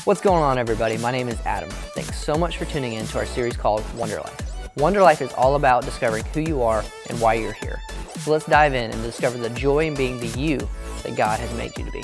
What's going on, everybody? My name is Adam. Thanks so much for tuning in to our series called Wonderlife. Wonderlife is all about discovering who you are and why you're here. So let's dive in and discover the joy in being the you that God has made you to be.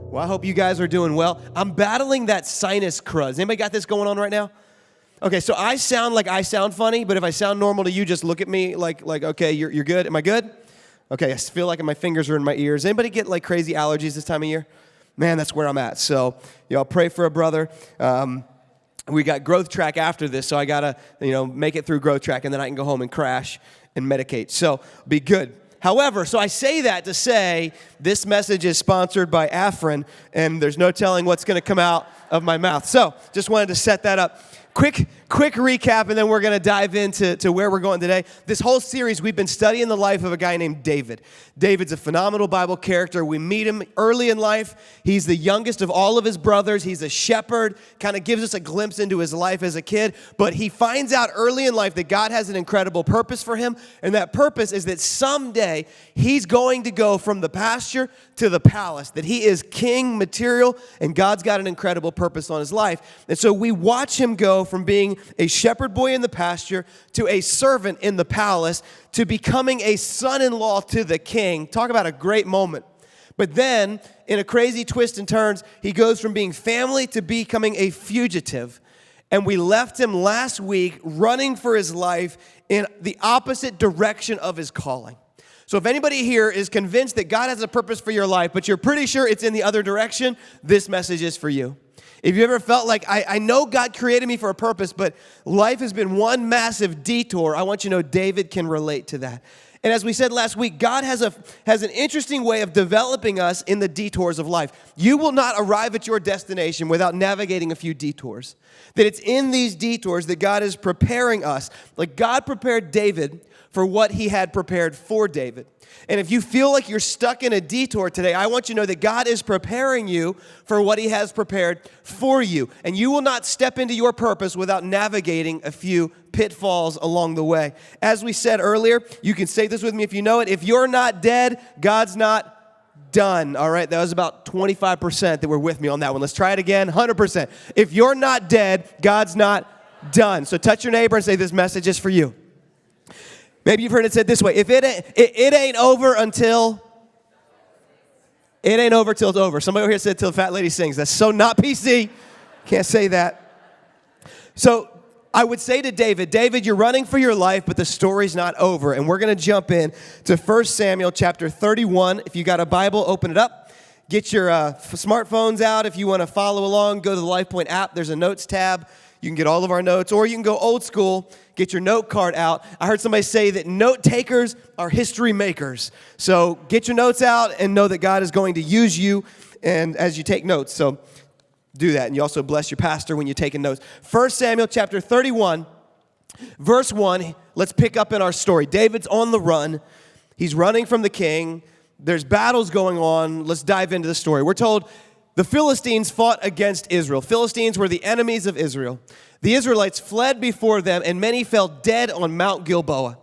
Well, I hope you guys are doing well. I'm battling that sinus crud. Anybody got this going on right now? Okay, so I sound funny, but if I sound normal to you, just look at me like okay, you're good. Am I good? Okay, I feel like my fingers are in my ears. Anybody get like crazy allergies this time of year? Man, that's where I'm at. So, y'all pray for a brother. We got growth track after this, so I gotta, make it through growth track, and then I can go home and crash and medicate. So, be good. However, so I say that to say this message is sponsored by Afrin, and there's no telling what's going to come out of my mouth. So just wanted to set that up. Quick recap, and then we're going to dive into where we're going today. This whole series, we've been studying the life of a guy named David. David's a phenomenal Bible character. We meet him early in life. He's the youngest of all of his brothers. He's a shepherd, kind of gives us a glimpse into his life as a kid. But he finds out early in life that God has an incredible purpose for him, and that purpose is that someday he's going to go from the pasture to the palace, that he is king material, and God's got an incredible purpose on his life. And so we watch him go from being a shepherd boy in the pasture to a servant in the palace to becoming a son-in-law to the king. Talk about a great moment. But then, in a crazy twist and turns, he goes from being family to becoming a fugitive. And we left him last week running for his life in the opposite direction of his calling. So if anybody here is convinced that God has a purpose for your life, but you're pretty sure it's in the other direction, this message is for you. If you ever felt like, I know God created me for a purpose, but life has been one massive detour, I want you to know David can relate to that. And as we said last week, God has an interesting way of developing us in the detours of life. You will not arrive at your destination without navigating a few detours. That it's in these detours that God is preparing us. Like God prepared David for what he had prepared for David. And if you feel like you're stuck in a detour today, I want you to know that God is preparing you for what he has prepared for you. And you will not step into your purpose without navigating a few pitfalls along the way. As we said earlier, you can say this with me if you know it. If you're not dead, God's not done. All right, that was about 25% that were with me on that one. Let's try it again, 100%. If you're not dead, God's not done. So touch your neighbor and say, this message is for you. Maybe you've heard it said this way, if it ain't over until, it ain't over till it's over. Somebody over here said till the fat lady sings. That's so not PC. Can't say that. So I would say to David, you're running for your life, but the story's not over. And we're going to jump in to 1 Samuel chapter 31. If you got a Bible, open it up. Get your smartphones out. If you want to follow along, go to the Lifepoint app. There's a notes tab. You can get all of our notes, or you can go old school, get your note card out. I heard somebody say that note takers are history makers. So get your notes out and know that God is going to use you and as you take notes. So do that. And you also bless your pastor when you're taking notes. 1 Samuel chapter 31, verse 1. Let's pick up in our story. David's on the run. He's running from the king. There's battles going on. Let's dive into the story. We're told the Philistines fought against Israel. Philistines were the enemies of Israel. The Israelites fled before them, and many fell dead on Mount Gilboa.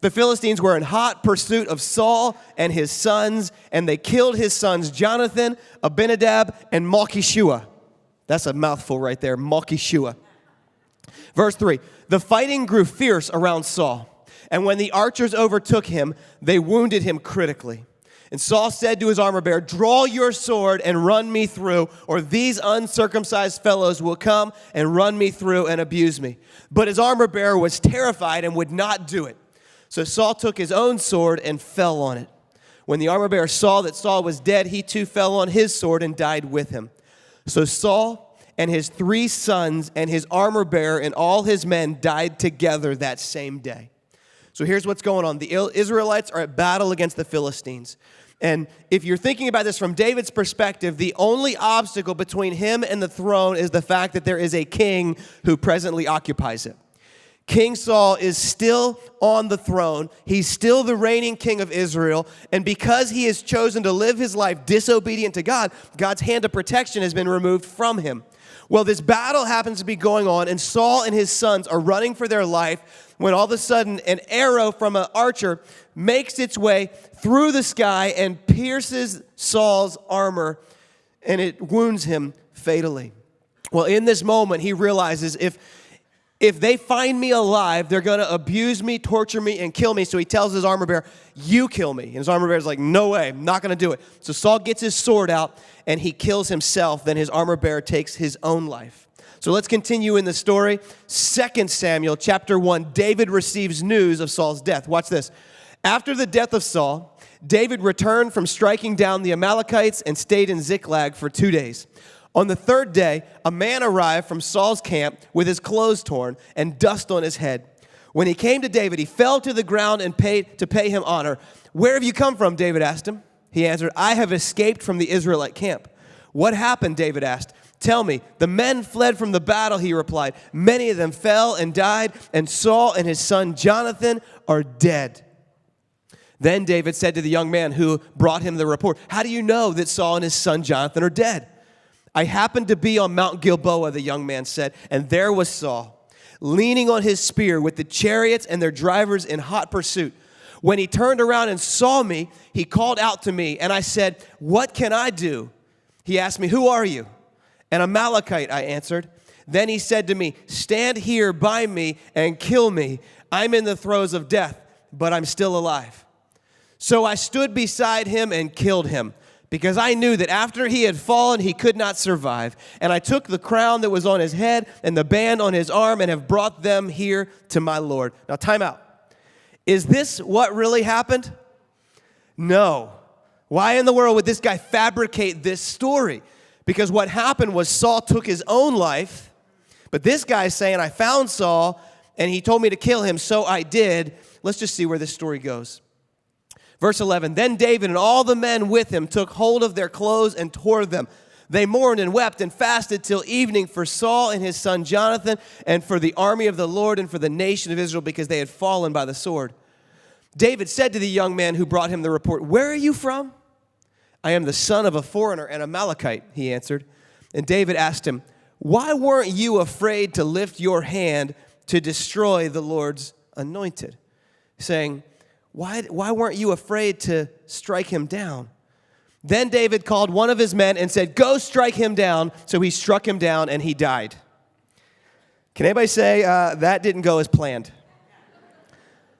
The Philistines were in hot pursuit of Saul and his sons, and they killed his sons Jonathan, Abinadab, and Malchishua. That's a mouthful right there, Malchishua. Verse 3, the fighting grew fierce around Saul, and when the archers overtook him, they wounded him critically. And Saul said to his armor bearer, draw your sword and run me through, or these uncircumcised fellows will come and run me through and abuse me. But his armor bearer was terrified and would not do it. So Saul took his own sword and fell on it. When the armor bearer saw that Saul was dead, he too fell on his sword and died with him. So Saul and his 3 sons and his armor bearer and all his men died together that same day. So here's what's going on. The Israelites are at battle against the Philistines. And if you're thinking about this from David's perspective, the only obstacle between him and the throne is the fact that there is a king who presently occupies it. King Saul is still on the throne. He's still the reigning king of Israel. And because he has chosen to live his life disobedient to God, God's hand of protection has been removed from him. Well, this battle happens to be going on, and Saul and his sons are running for their life when all of a sudden an arrow from an archer makes its way through the sky and pierces Saul's armor, and it wounds him fatally. Well, in this moment, he realizes if they find me alive, they're going to abuse me, torture me, and kill me. So he tells his armor bearer, you kill me. And his armor bearer's like, no way, I'm not going to do it. So Saul gets his sword out, and he kills himself. Then his armor bearer takes his own life. So let's continue in the story. 2 Samuel chapter 1, David receives news of Saul's death. Watch this. After the death of Saul, David returned from striking down the Amalekites and stayed in Ziklag for 2 days. On the 3rd day, a man arrived from Saul's camp with his clothes torn and dust on his head. When he came to David, he fell to the ground and pay him honor. Where have you come from? David asked him. He answered, I have escaped from the Israelite camp. What happened? David asked. Tell me. The men fled from the battle, he replied. Many of them fell and died, and Saul and his son Jonathan are dead. Then David said to the young man who brought him the report, how do you know that Saul and his son Jonathan are dead? I happened to be on Mount Gilboa, the young man said, and there was Saul, leaning on his spear with the chariots and their drivers in hot pursuit. When he turned around and saw me, he called out to me, and I said, what can I do? He asked me, who are you? An Amalekite, I answered. Then he said to me, stand here by me and kill me. I'm in the throes of death, but I'm still alive. So I stood beside him and killed him, because I knew that after he had fallen, he could not survive. And I took the crown that was on his head and the band on his arm and have brought them here to my Lord. Now, time out. Is this what really happened? No. Why in the world would this guy fabricate this story? Because what happened was Saul took his own life, but this guy's saying, I found Saul, and he told me to kill him, so I did. Let's just see where this story goes. Verse 11, then David and all the men with him took hold of their clothes and tore them. They mourned and wept and fasted till evening for Saul and his son Jonathan and for the army of the Lord and for the nation of Israel because they had fallen by the sword. David said to the young man who brought him the report, where are you from? I am the son of a foreigner and Amalekite, he answered. And David asked him, why weren't you afraid to lift your hand to destroy the Lord's anointed? Saying, why weren't you afraid to strike him down? Then David called one of his men and said, go strike him down. So he struck him down and he died. Can anybody say that didn't go as planned?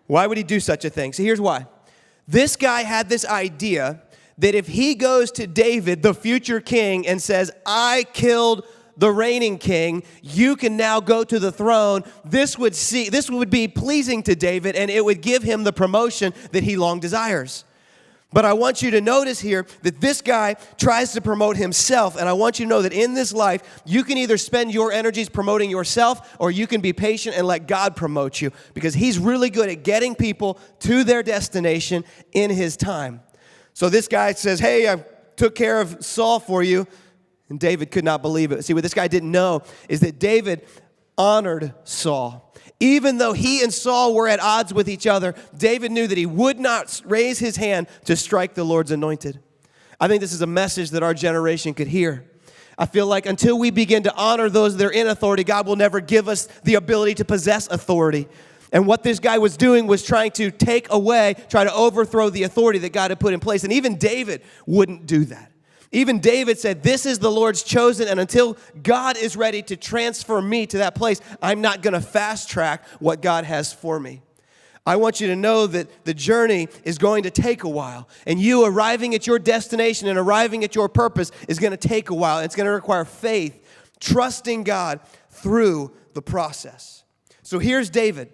Why would he do such a thing? So here's why. This guy had this idea that if he goes to David, the future king, and says, I killed the reigning king, you can now go to the throne. This would be pleasing to David, and it would give him the promotion that he long desires. But I want you to notice here that this guy tries to promote himself, and I want you to know that in this life, you can either spend your energies promoting yourself, or you can be patient and let God promote you, because he's really good at getting people to their destination in his time. So this guy says, hey, I took care of Saul for you. And David could not believe it. See, what this guy didn't know is that David honored Saul. Even though he and Saul were at odds with each other, David knew that he would not raise his hand to strike the Lord's anointed. I think this is a message that our generation could hear. I feel like until we begin to honor those that are in authority, God will never give us the ability to possess authority. And what this guy was doing was trying to try to overthrow the authority that God had put in place. And even David wouldn't do that. Even David said, this is the Lord's chosen, and until God is ready to transfer me to that place, I'm not going to fast track what God has for me. I want you to know that the journey is going to take a while, and you arriving at your destination and arriving at your purpose is going to take a while. It's going to require faith, trusting God through the process. So here's David.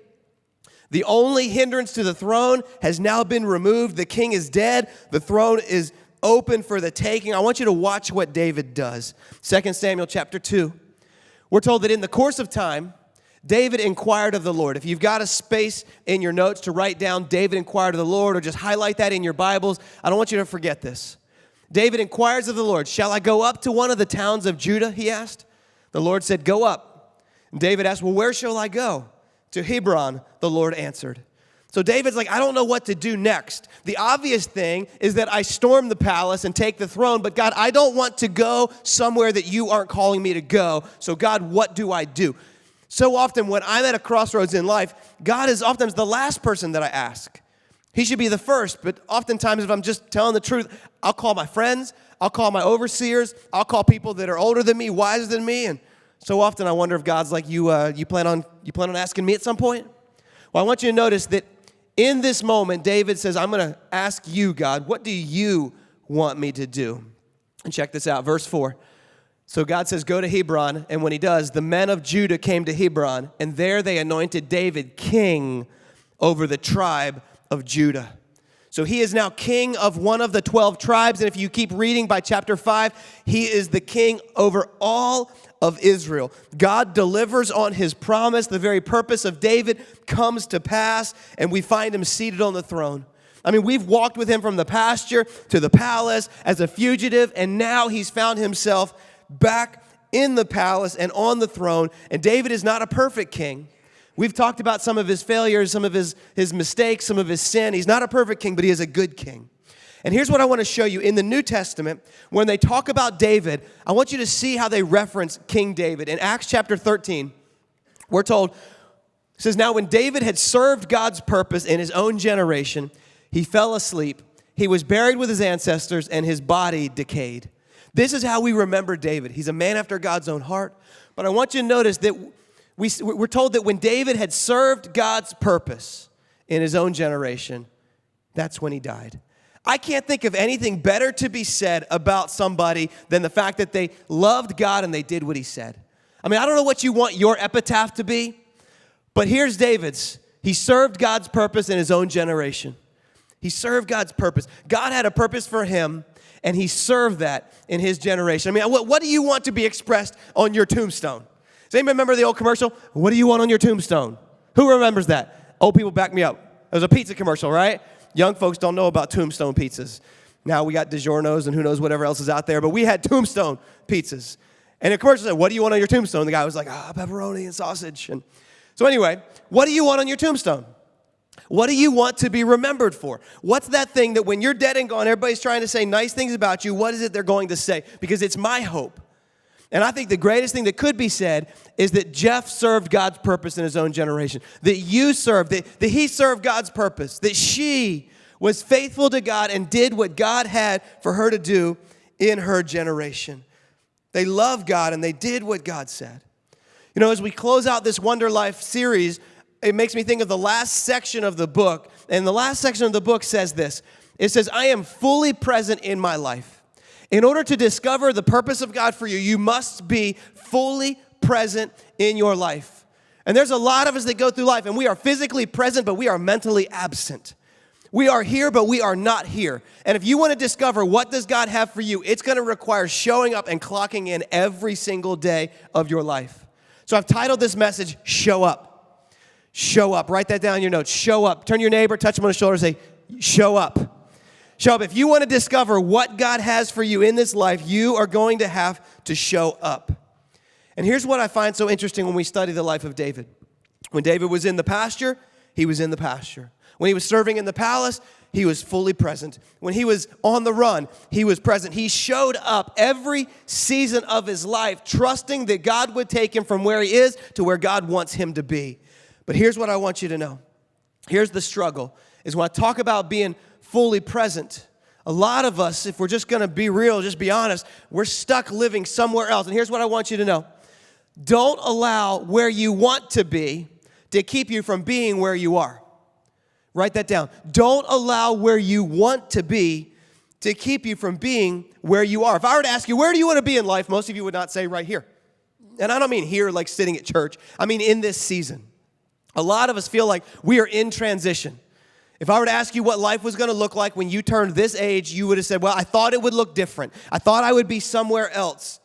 The only hindrance to the throne has now been removed. The king is dead. The throne is open for the taking. I want you to watch what David does. 2 Samuel chapter 2. We're told that in the course of time, David inquired of the Lord. If you've got a space in your notes to write down David inquired of the Lord, or just highlight that in your Bibles, I don't want you to forget this. David inquires of the Lord, shall I go up to one of the towns of Judah, he asked. The Lord said, go up. And David asked, well, where shall I go? To Hebron, the Lord answered. So David's like, I don't know what to do next. The obvious thing is that I storm the palace and take the throne, but God, I don't want to go somewhere that you aren't calling me to go. So God, what do I do? So often when I'm at a crossroads in life, God is often the last person that I ask. He should be the first, but oftentimes if I'm just telling the truth, I'll call my friends, I'll call my overseers, I'll call people that are older than me, wiser than me, and so often I wonder if God's like, you plan on asking me at some point? Well, I want you to notice that in this moment, David says, I'm going to ask you, God, what do you want me to do? And check this out, verse 4. So God says, go to Hebron, and when he does, the men of Judah came to Hebron, and there they anointed David king over the tribe of Judah. So he is now king of one of the 12 tribes, and if you keep reading by chapter 5, he is the king over all of Israel. God delivers on his promise. The very purpose of David comes to pass, and we find him seated on the throne. I mean, we've walked with him from the pasture to the palace as a fugitive, and now he's found himself back in the palace and on the throne. And David is not a perfect king. We've talked about some of his failures, some of his mistakes, some of his sin. He's not a perfect king, but he is a good king. And here's what I want to show you. In the New Testament, when they talk about David, I want you to see how they reference King David. In Acts chapter 13, we're told, it says, now when David had served God's purpose in his own generation, he fell asleep. He was buried with his ancestors, and his body decayed. This is how we remember David. He's a man after God's own heart. But I want you to notice that we're told that when David had served God's purpose in his own generation, that's when he died. I can't think of anything better to be said about somebody than the fact that they loved God and they did what he said. I mean, I don't know what you want your epitaph to be, but here's David's. He served God's purpose in his own generation. He served God's purpose. God had a purpose for him, and he served that in his generation. I mean, what do you want to be expressed on your tombstone? Does anybody remember the old commercial? What do you want on your tombstone? Who remembers that? Old people back me up. It was a pizza commercial, right? Young folks don't know about tombstone pizzas. Now we got DiGiorno's and who knows whatever else is out there, but we had tombstone pizzas. And the commercial said, what do you want on your tombstone? The guy was like, pepperoni and sausage. And so anyway, what do you want on your tombstone? What do you want to be remembered for? What's that thing that when you're dead and gone, everybody's trying to say nice things about you, what is it they're going to say? Because it's my hope. And I think the greatest thing that could be said is that Jeff served God's purpose in his own generation. That you served, that he served God's purpose. That she was faithful to God and did what God had for her to do in her generation. They loved God and they did what God said. You know, as we close out this Wonderlife series, it makes me think of the last section of the book. And the last section of the book says this. It says, I am fully present in my life. In order to discover the purpose of God for you, you must be fully present in your life. And there's a lot of us that go through life, and we are physically present, but we are mentally absent. We are here, but we are not here. And if you want to discover what does God have for you, it's going to require showing up and clocking in every single day of your life. So I've titled this message, Show Up. Show up. Write that down in your notes. Show up. Turn to your neighbor, touch him on the shoulder, say, show up. Show up. If you want to discover what God has for you in this life, you are going to have to show up. And here's what I find so interesting when we study the life of David. When David was in the pasture, he was in the pasture. When he was serving in the palace, he was fully present. When he was on the run, he was present. He showed up every season of his life, trusting that God would take him from where he is to where God wants him to be. But here's what I want you to know. Here's the struggle, is when I talk about being fully present, a lot of us, if we're just going to be real, just be honest, we're stuck living somewhere else. And here's what I want you to know. Don't allow where you want to be to keep you from being where you are. Write that down. Don't allow where you want to be to keep you from being where you are. If I were to ask you, where do you want to be in life? Most of you would not say right here. And I don't mean here like sitting at church. I mean in this season. A lot of us feel like we are in transition. If I were to ask you what life was going to look like when you turned this age, you would have said, well, I thought it would look different. I thought I would be somewhere else.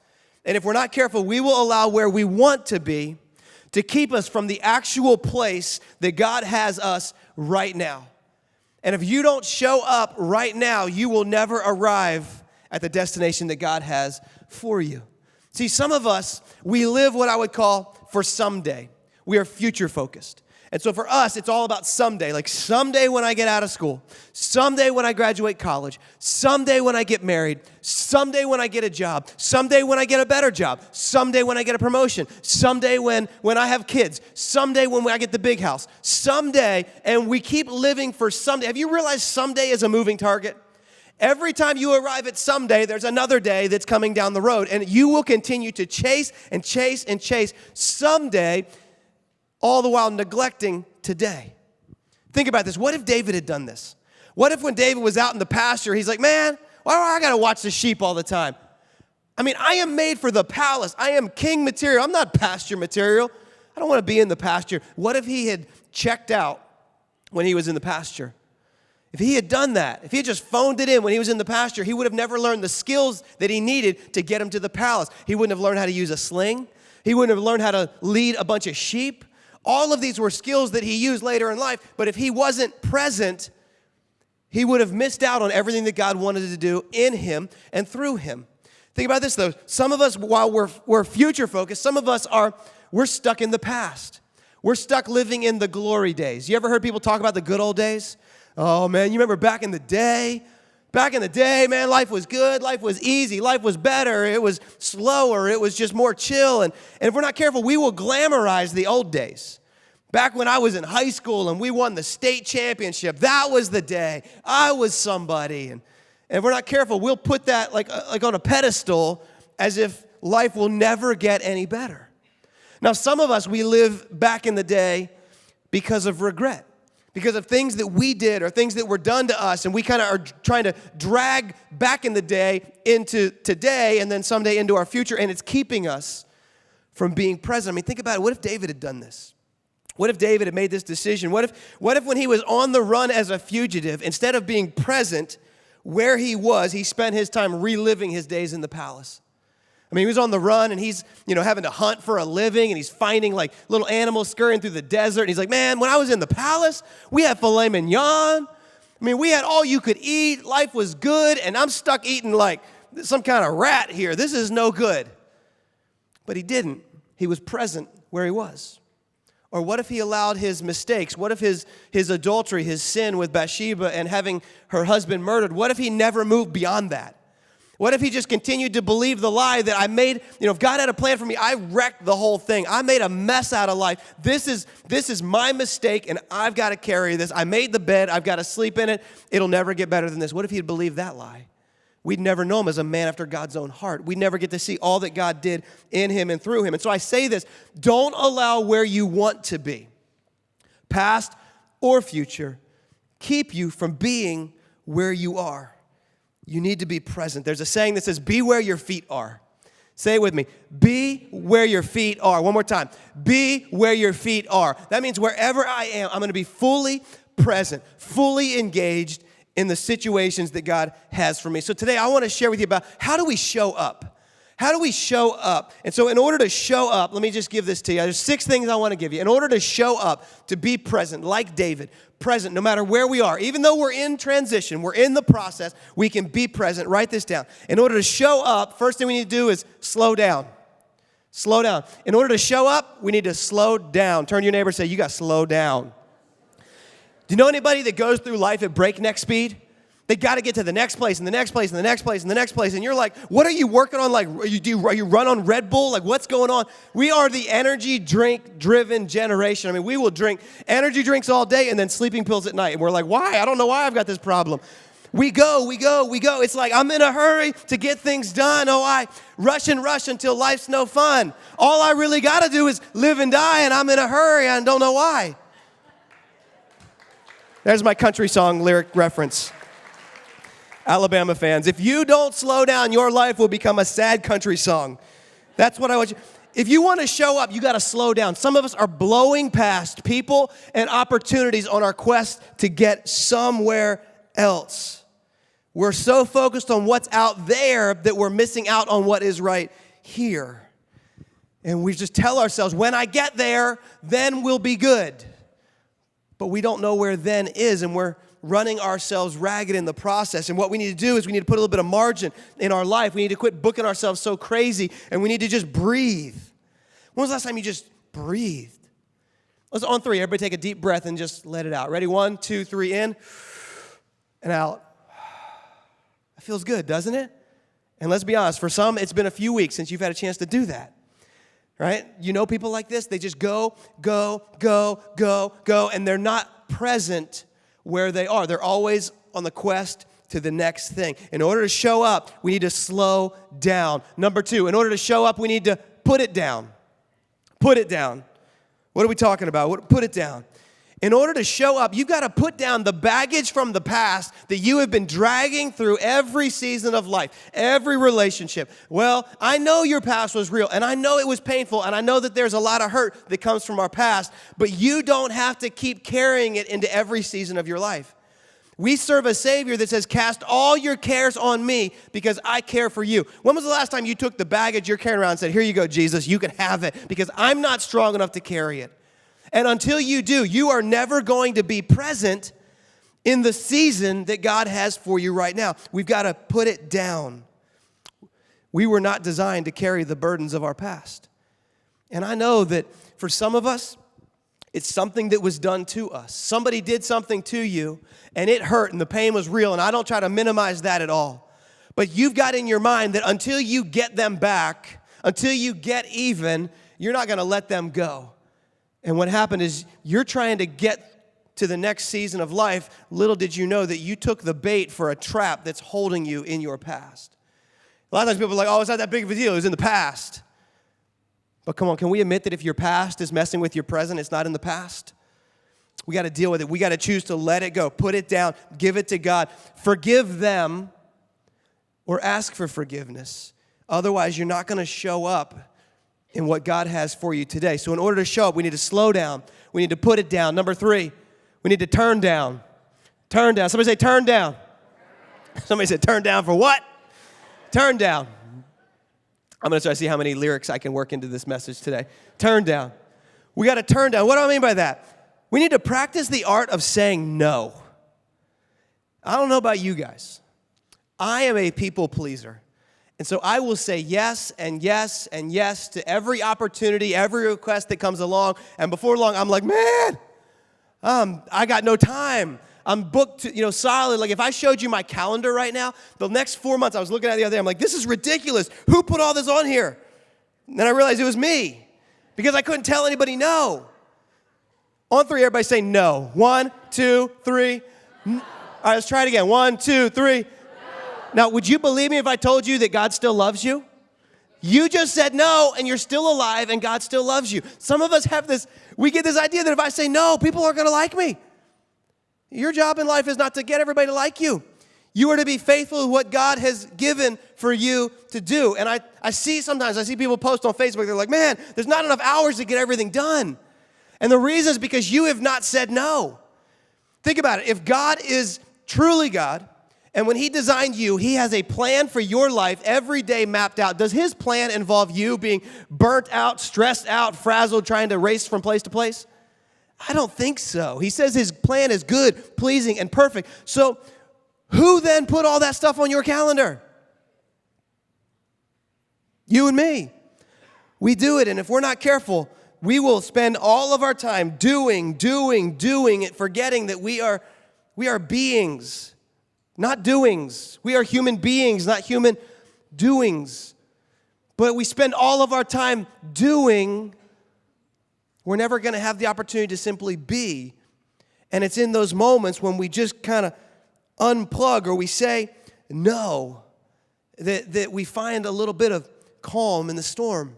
And if we're not careful, we will allow where we want to be to keep us from the actual place that God has us right now. And if you don't show up right now, you will never arrive at the destination that God has for you. See, some of us, we live what I would call for someday. We are future focused. And so for us, it's all about someday. Like someday when I get out of school, someday when I graduate college, someday when I get married, someday when I get a job, someday when I get a better job, someday when I get a promotion, someday when I have kids, someday when I get the big house, someday, and we keep living for someday. Have you realized someday is a moving target? Every time you arrive at someday, there's another day that's coming down the road, and you will continue to chase and chase and chase someday, all the while neglecting today. Think about this. What if David had done this? What if when David was out in the pasture, he's like, man, why do I got to watch the sheep all the time? I mean, I am made for the palace. I am king material. I'm not pasture material. I don't want to be in the pasture. What if he had checked out when he was in the pasture? If he had done that, if he had just phoned it in when he was in the pasture, he would have never learned the skills that he needed to get him to the palace. He wouldn't have learned how to use a sling. He wouldn't have learned how to lead a bunch of sheep. All of these were skills that he used later in life, but if he wasn't present, he would have missed out on everything that God wanted to do in him and through him. Think about this, though. Some of us, while we're future-focused, some of us we're stuck in the past. We're stuck living in the glory days. You ever heard people talk about the good old days? Oh, man, you remember back in the day? Back in the day, man, life was good, life was easy, life was better, it was slower, it was just more chill. And if we're not careful, we will glamorize the old days. Back when I was in high school and we won the state championship, that was the day. I was somebody. And if we're not careful, we'll put that like on a pedestal as if life will never get any better. Now, some of us, we live back in the day because of regret. Because of things that we did or things that were done to us, and we kind of are trying to drag back in the day into today and then someday into our future, and it's keeping us from being present. I mean, think about it. What if David had done this? What if David had made this decision? What if when he was on the run as a fugitive, instead of being present where he was, he spent his time reliving his days in the palace? I mean, he was on the run, and he's, having to hunt for a living, and he's finding, like, little animals scurrying through the desert. And he's like, man, when I was in the palace, we had filet mignon. I mean, we had all you could eat. Life was good, and I'm stuck eating, like, some kind of rat here. This is no good. But he didn't. He was present where he was. Or what if he allowed his mistakes? What if his adultery, his sin with Bathsheba and having her husband murdered, what if he never moved beyond that? What if he just continued to believe the lie that I made, if God had a plan for me, I wrecked the whole thing. I made a mess out of life. This is my mistake, and I've got to carry this. I made the bed. I've got to sleep in it. It'll never get better than this. What if he had believed that lie? We'd never know him as a man after God's own heart. We'd never get to see all that God did in him and through him. And so I say this, don't allow where you want to be, past or future, keep you from being where you are. You need to be present. There's a saying that says, be where your feet are. Say it with me. Be where your feet are. One more time. Be where your feet are. That means wherever I am, I'm going to be fully present, fully engaged in the situations that God has for me. So today I want to share with you about how do we show up? How do we show up? And so in order to show up, let me just give this to you. There's 6 things I want to give you. In order to show up, to be present, like David, present no matter where we are. Even though we're in transition, we're in the process, we can be present. Write this down. In order to show up, first thing we need to do is slow down. Slow down. In order to show up, we need to slow down. Turn to your neighbor and say, you got to slow down. Do you know anybody that goes through life at breakneck speed? They got to get to the next place and the next place and the next place and the next place. And you're like, what are you working on? Like, are you run on Red Bull? Like, what's going on? We are the energy drink-driven generation. I mean, we will drink energy drinks all day and then sleeping pills at night. And we're like, why? I don't know why I've got this problem. We go. It's like, I'm in a hurry to get things done. Oh, I rush until life's no fun. All I really got to do is live and die, and I'm in a hurry. I don't know why. There's my country song lyric reference. Alabama fans, if you don't slow down, your life will become a sad country song. That's what I want you. If you want to show up, you got to slow down. Some of us are blowing past people and opportunities on our quest to get somewhere else. We're so focused on what's out there that we're missing out on what is right here. And we just tell ourselves, when I get there, then we'll be good. But we don't know where then is, and we're running ourselves ragged in the process. And what we need to do is we need to put a little bit of margin in our life. We need to quit booking ourselves so crazy, and we need to just breathe. When was the last time you just breathed? Let's on 3. Everybody take a deep breath and just let it out. Ready? 1, 2, 3, in and out. It feels good, doesn't it? And let's be honest, for some, it's been a few weeks since you've had a chance to do that. Right? You know people like this? They just go, and they're not present where they are. They're always on the quest to the next thing. In order to show up, we need to slow down. Number 2, in order to show up, we need to put it down. Put it down. What are we talking about? Put it down. In order to show up, you've got to put down the baggage from the past that you have been dragging through every season of life, every relationship. Well, I know your past was real, and I know it was painful, and I know that there's a lot of hurt that comes from our past, but you don't have to keep carrying it into every season of your life. We serve a Savior that says, cast all your cares on me because I care for you. When was the last time you took the baggage you're carrying around and said, here you go, Jesus, you can have it because I'm not strong enough to carry it? And until you do, you are never going to be present in the season that God has for you right now. We've got to put it down. We were not designed to carry the burdens of our past. And I know that for some of us, it's something that was done to us. Somebody did something to you, and it hurt, and the pain was real, and I don't try to minimize that at all. But you've got in your mind that until you get them back, until you get even, you're not going to let them go. And what happened is you're trying to get to the next season of life. Little did you know that you took the bait for a trap that's holding you in your past. A lot of times people are like, oh, it's not that big of a deal. It was in the past. But come on, can we admit that if your past is messing with your present, it's not in the past? We got to deal with it. We got to choose to let it go. Put it down. Give it to God. Forgive them or ask for forgiveness. Otherwise, you're not going to show up in what God has for you today. So in order to show up, we need to slow down. We need to put it down. Number 3, we need to turn down. Turn down. Somebody say turn down. Somebody said turn down for what? Turn down. I'm going to try to see how many lyrics I can work into this message today. Turn down. We got to turn down. What do I mean by that? We need to practice the art of saying no. I don't know about you guys. I am a people pleaser. And so I will say yes and yes and yes to every opportunity, every request that comes along. And before long, I'm like, man, I got no time. I'm booked, solid. Like if I showed you my calendar right now, the next 4 months, I was looking at it the other day. I'm like, this is ridiculous. Who put all this on here? And then I realized it was me because I couldn't tell anybody no. On 3, everybody say no. 1, 2, 3. All right, let's try it again. 1, 2, 3. Now, would you believe me if I told you that God still loves you? You just said no, and you're still alive, and God still loves you. Some of us we get this idea that if I say no, people are going to like me. Your job in life is not to get everybody to like you. You are to be faithful to what God has given for you to do. And I see people post on Facebook, they're like, man, there's not enough hours to get everything done. And the reason is because you have not said no. Think about it. If God is truly God, and when he designed you, he has a plan for your life every day mapped out. Does his plan involve you being burnt out, stressed out, frazzled, trying to race from place to place? I don't think so. He says his plan is good, pleasing, and perfect. So who then put all that stuff on your calendar? You and me. We do it, and if we're not careful, we will spend all of our time doing it, forgetting that we are beings not doings. We are human beings, not human doings. But we spend all of our time doing. We're never going to have the opportunity to simply be. And it's in those moments when we just kind of unplug or we say no that we find a little bit of calm in the storm.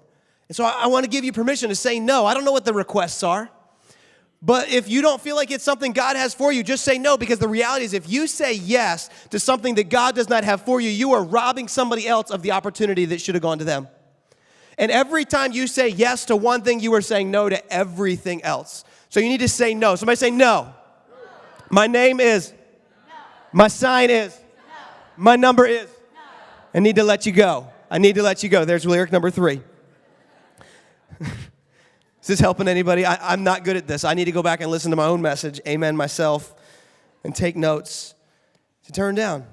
And so I want to give you permission to say no. I don't know what the requests are. But if you don't feel like it's something God has for you, just say no, because the reality is if you say yes to something that God does not have for you, you are robbing somebody else of the opportunity that should have gone to them. And every time you say yes to one thing, you are saying no to everything else. So you need to say no. Somebody say no. My name is. My sign is. My number is. I need to let you go. I need to let you go. There's lyric number 3. Is this helping anybody? I'm not good at this. I need to go back and listen to my own message, amen myself, and take notes. So turn down,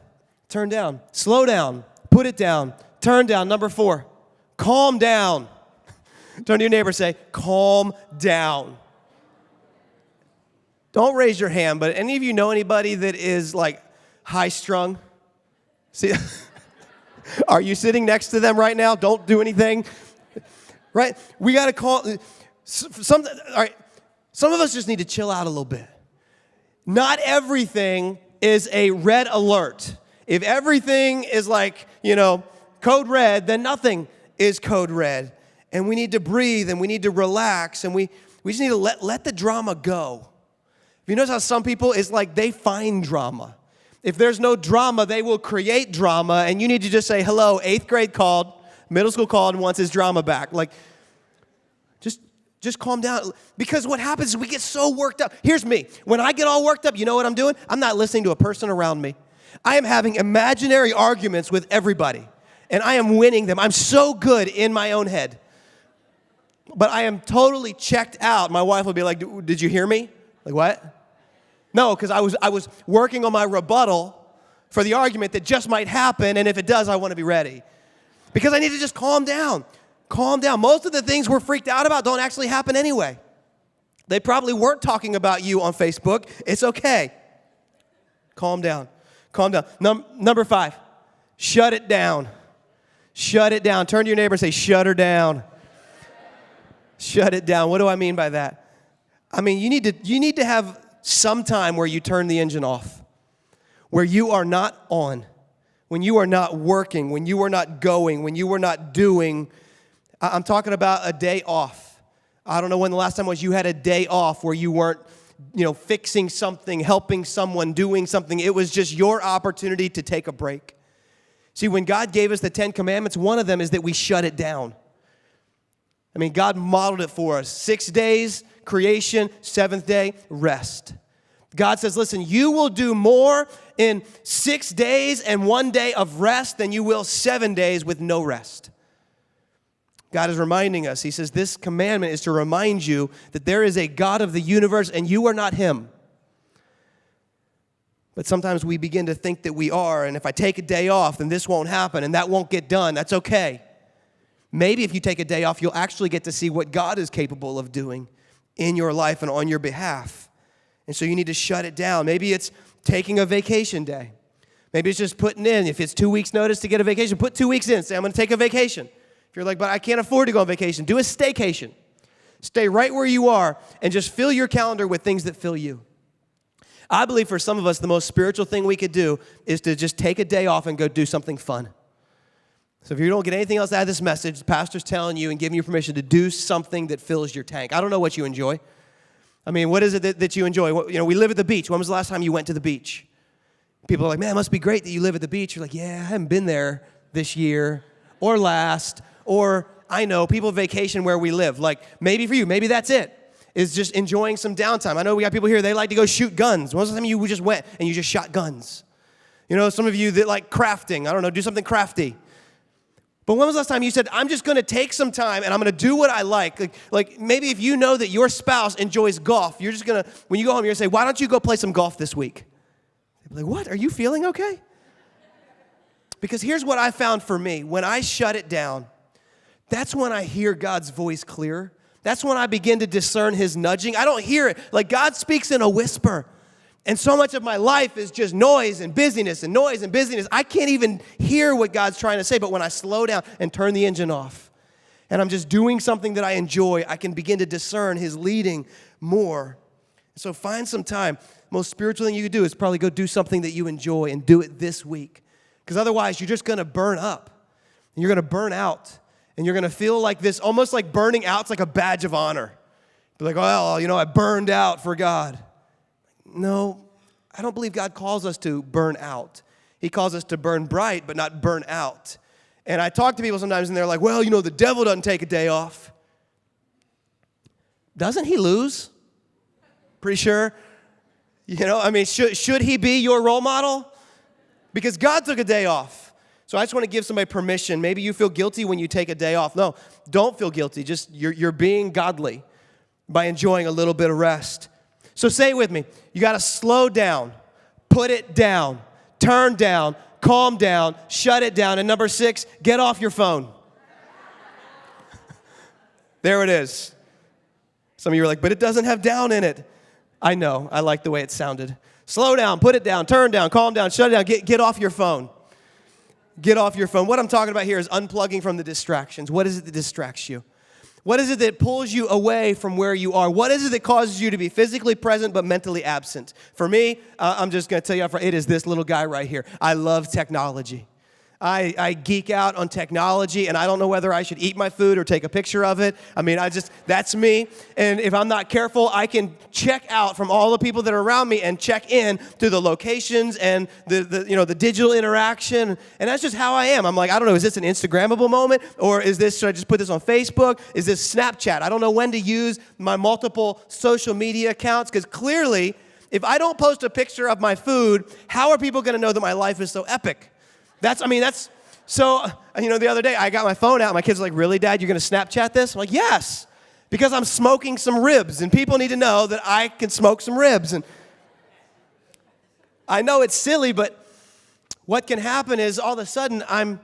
slow down, put it down, turn down. Number 4, calm down. Turn to your neighbor and say, calm down. Don't raise your hand, but any of you know anybody that is like high-strung? See, are you sitting next to them right now? Don't do anything. Right? We got to call. All right, some of us just need to chill out a little bit. Not everything is a red alert. If everything is like, code red, then nothing is code red. And we need to breathe and we need to relax and we just need to let the drama go. You notice how some people, it's like they find drama. If there's no drama, they will create drama, and you need to just say, hello, 8th grade called, middle school called, and wants his drama back. Like, just calm down. Because what happens is we get so worked up. Here's me. When I get all worked up, you know what I'm doing? I'm not listening to a person around me. I am having imaginary arguments with everybody, and I am winning them. I'm so good in my own head. But I am totally checked out. My wife will be like, did you hear me? Like, what? No, because I was working on my rebuttal for the argument that just might happen, and if it does, I want to be ready. Because I need to just calm down. Calm down. Most of the things we're freaked out about don't actually happen anyway. They probably weren't talking about you on Facebook. It's okay. Calm down. Calm down. Number 5, shut it down. Shut it down. Turn to your neighbor and say, shut her down. Shut it down. What do I mean by that? I mean, you need to have some time where you turn the engine off, where you are not on, when you are not working, when you are not going, when you are not doing. I'm talking about a day off. I don't know when the last time was you had a day off where you weren't, fixing something, helping someone, doing something. It was just your opportunity to take a break. See, when God gave us the 10 Commandments, one of them is that we shut it down. I mean, God modeled it for us. 6 days, creation, 7th day, rest. God says, listen, you will do more in 6 days and 1 day of rest than you will 7 days with no rest. God is reminding us. He says, this commandment is to remind you that there is a God of the universe and you are not him. But sometimes we begin to think that we are, and if I take a day off, then this won't happen and that won't get done. That's okay. Maybe if you take a day off, you'll actually get to see what God is capable of doing in your life and on your behalf. And so you need to shut it down. Maybe it's taking a vacation day. Maybe it's just putting in, if it's 2 weeks notice to get a vacation, put 2 weeks in. Say, I'm going to take a vacation. If you're like, but I can't afford to go on vacation, do a staycation. Stay right where you are and just fill your calendar with things that fill you. I believe for some of us, the most spiritual thing we could do is to just take a day off and go do something fun. So if you don't get anything else out of this message, the pastor's telling you and giving you permission to do something that fills your tank. I don't know what you enjoy. I mean, what is it that you enjoy? We live at the beach. When was the last time you went to the beach? People are like, man, it must be great that you live at the beach. You're like, yeah, I haven't been there this year or last. Or I know people vacation where we live. Like maybe for you, maybe that's it. Is just enjoying some downtime. I know we got people here, they like to go shoot guns. When was the time you just went and you just shot guns? Some of you that like crafting. I don't know, do something crafty. But when was the last time you said, I'm just going to take some time and I'm going to do what I like? Like maybe if you know that your spouse enjoys golf, you're just going to, when you go home, you're going to say, why don't you go play some golf this week? They'll be like, what? Are you feeling okay? Because here's what I found for me. When I shut it down, that's when I hear God's voice clear. That's when I begin to discern his nudging. I don't hear it. Like God speaks in a whisper. And so much of my life is just noise and busyness and noise and busyness. I can't even hear what God's trying to say. But when I slow down and turn the engine off, and I'm just doing something that I enjoy, I can begin to discern his leading more. So find some time. Most spiritual thing you could do is probably go do something that you enjoy and do it this week. Because otherwise, you're just going to burn up. And you're going to burn out. And you're going to feel like this, almost like burning out's like a badge of honor. Be like, well, I burned out for God. No, I don't believe God calls us to burn out. He calls us to burn bright, but not burn out. And I talk to people sometimes, and they're like, well, the devil doesn't take a day off. Doesn't he lose? Pretty sure. Should he be your role model? Because God took a day off. So I just want to give somebody permission. Maybe you feel guilty when you take a day off. No, don't feel guilty. Just you're being godly by enjoying a little bit of rest. So say it with me. You got to slow down, put it down, turn down, calm down, shut it down. And number 6, get off your phone. There it is. Some of you are like, but it doesn't have down in it. I know. I like the way it sounded. Slow down, put it down, turn down, calm down, shut it down. Get off your phone. Get off your phone. What I'm talking about here is unplugging from the distractions. What is it that distracts you? What is it that pulls you away from where you are? What is it that causes you to be physically present but mentally absent? For me, I'm just going to tell you up front, it is this little guy right here. I love technology. I geek out on technology, and I don't know whether I should eat my food or take a picture of it. That's me. And if I'm not careful, I can check out from all the people that are around me and check in to the locations and the digital interaction. And that's just how I am. I'm like, I don't know, is this an Instagrammable moment? Or should I just put this on Facebook? Is this Snapchat? I don't know when to use my multiple social media accounts, because clearly, if I don't post a picture of my food, how are people going to know that my life is so epic? So, the other day I got my phone out and my kids were like, really, Dad, you're going to Snapchat this? I'm like, yes, because I'm smoking some ribs and people need to know that I can smoke some ribs. And I know it's silly, but what can happen is all of a sudden I'm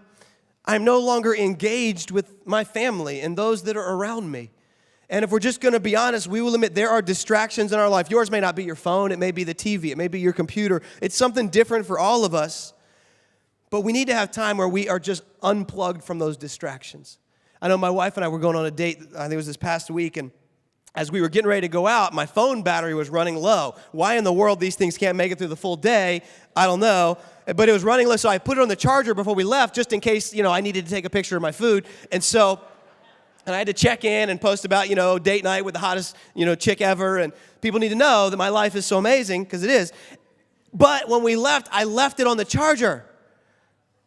no longer engaged with my family and those that are around me. And if we're just going to be honest, we will admit there are distractions in our life. Yours may not be your phone. It may be the TV. It may be your computer. It's something different for all of us. But we need to have time where we are just unplugged from those distractions. I know my wife and I were going on a date, I think it was this past week, and as we were getting ready to go out, my phone battery was running low. Why in the world these things can't make it through the full day, I don't know. But it was running low, so I put it on the charger before we left, just in case, I needed to take a picture of my food. And I had to check in and post about, date night with the hottest, chick ever. And people need to know that my life is so amazing, because it is. But when we left, I left it on the charger.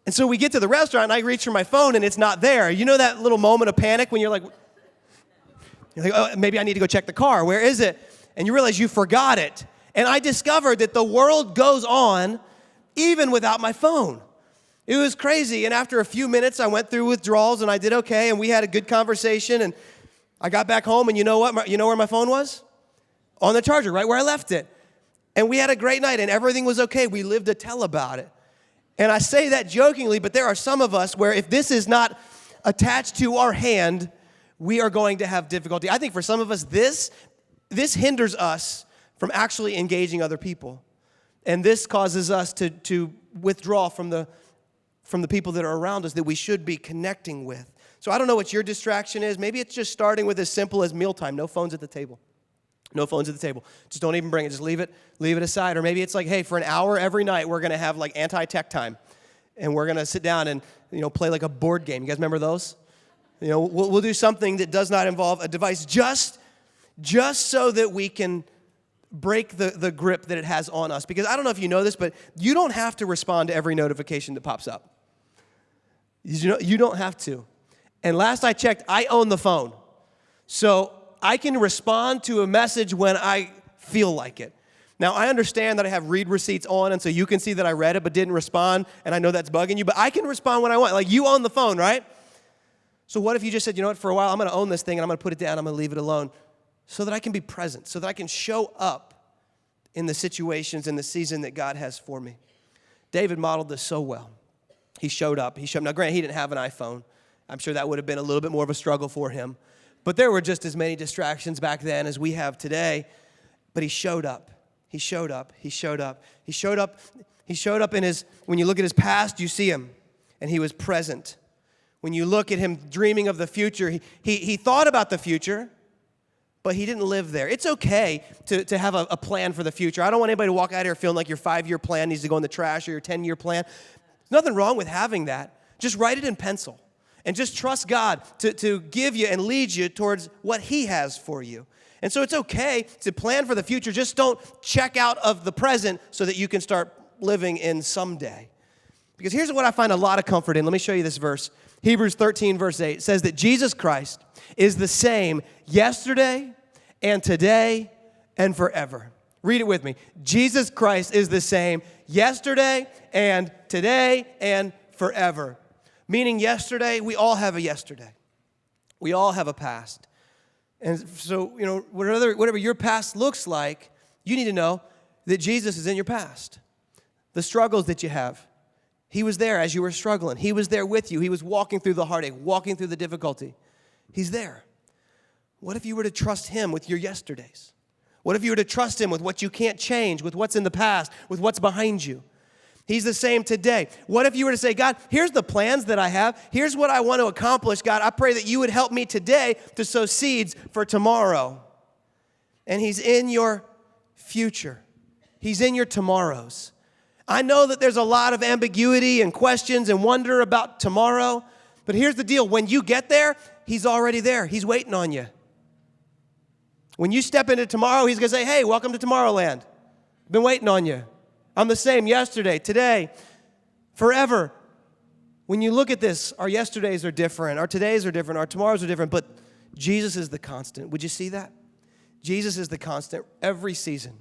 And so we get to the restaurant, and I reach for my phone, and it's not there. You know that little moment of panic when you're like, oh, maybe I need to go check the car. Where is it? And you realize you forgot it. And I discovered that the world goes on even without my phone. It was crazy. And after a few minutes, I went through withdrawals, and I did okay, and we had a good conversation. And I got back home, and you know what? You know where my phone was? On the charger, right where I left it. And we had a great night, and everything was okay. We lived to tell about it. And I say that jokingly, but there are some of us where if this is not attached to our hand, we are going to have difficulty. I think for some of us, this hinders us from actually engaging other people. And this causes us to withdraw from the people that are around us that we should be connecting with. So I don't know what your distraction is. Maybe it's just starting with as simple as mealtime, no phones at the table. No phones at the table. Just don't even bring it. Just leave it aside. Or maybe it's like, hey, for an hour every night, we're going to have like anti-tech time. And we're going to sit down and, play like a board game. You guys remember those? We'll do something that does not involve a device just so that we can break the grip that it has on us. Because I don't know if you know this, but you don't have to respond to every notification that pops up. You don't have to. And last I checked, I own the phone. So I can respond to a message when I feel like it. Now, I understand that I have read receipts on, and so you can see that I read it but didn't respond, and I know that's bugging you, but I can respond when I want. Like, you own the phone, right? So what if you just said, you know what, for a while, I'm going to own this thing, and I'm going to put it down, I'm going to leave it alone, so that I can be present, so that I can show up in the situations and the season that God has for me. David modeled this so well. He showed up. Now, granted, he didn't have an iPhone. I'm sure that would have been a little bit more of a struggle for him. But there were just as many distractions back then as we have today. But he showed up. He showed up. He showed up. He showed up. He showed up in his, when you look at his past, you see him, and he was present. When you look at him dreaming of the future, he thought about the future, but he didn't live there. It's okay to have a plan for the future. I don't want anybody to walk out here feeling like your 5-year plan needs to go in the trash or your 10-year plan. There's nothing wrong with having that. Just write it in pencil and just trust God to give you and lead you towards what he has for you. And so it's okay to plan for the future. Just don't check out of the present so that you can start living in someday. Because here's what I find a lot of comfort in. Let me show you this verse. Hebrews 13, verse 8 says that Jesus Christ is the same yesterday and today and forever. Read it with me. Jesus Christ is the same yesterday and today and forever. Meaning yesterday, we all have a yesterday. We all have a past. And so, whatever your past looks like, you need to know that Jesus is in your past. The struggles that you have, he was there as you were struggling. He was there with you. He was walking through the heartache, walking through the difficulty. He's there. What if you were to trust him with your yesterdays? What if you were to trust him with what you can't change, with what's in the past, with what's behind you? He's the same today. What if you were to say, God, here's the plans that I have. Here's what I want to accomplish. God, I pray that you would help me today to sow seeds for tomorrow. And he's in your future. He's in your tomorrows. I know that there's a lot of ambiguity and questions and wonder about tomorrow, but here's the deal. When you get there, he's already there. He's waiting on you. When you step into tomorrow, he's going to say, hey, welcome to Tomorrowland. I've been waiting on you. I'm the same yesterday, today, forever. When you look at this, our yesterdays are different, our todays are different, our tomorrows are different, but Jesus is the constant. Would you see that? Jesus is the constant every season.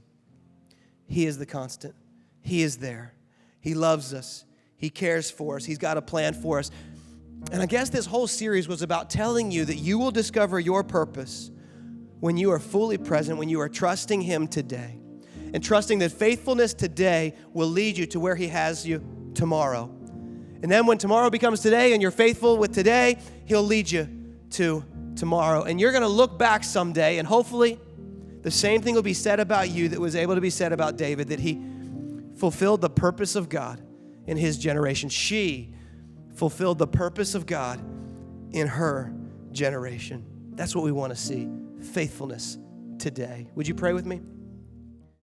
He is the constant. He is there. He loves us. He cares for us. He's got a plan for us. And I guess this whole series was about telling you that you will discover your purpose when you are fully present, when you are trusting him today, and trusting that faithfulness today will lead you to where he has you tomorrow. And then when tomorrow becomes today and you're faithful with today, he'll lead you to tomorrow. And you're going to look back someday, and hopefully the same thing will be said about you that was able to be said about David, that he fulfilled the purpose of God in his generation. She fulfilled the purpose of God in her generation. That's what we want to see, faithfulness today. Would you pray with me?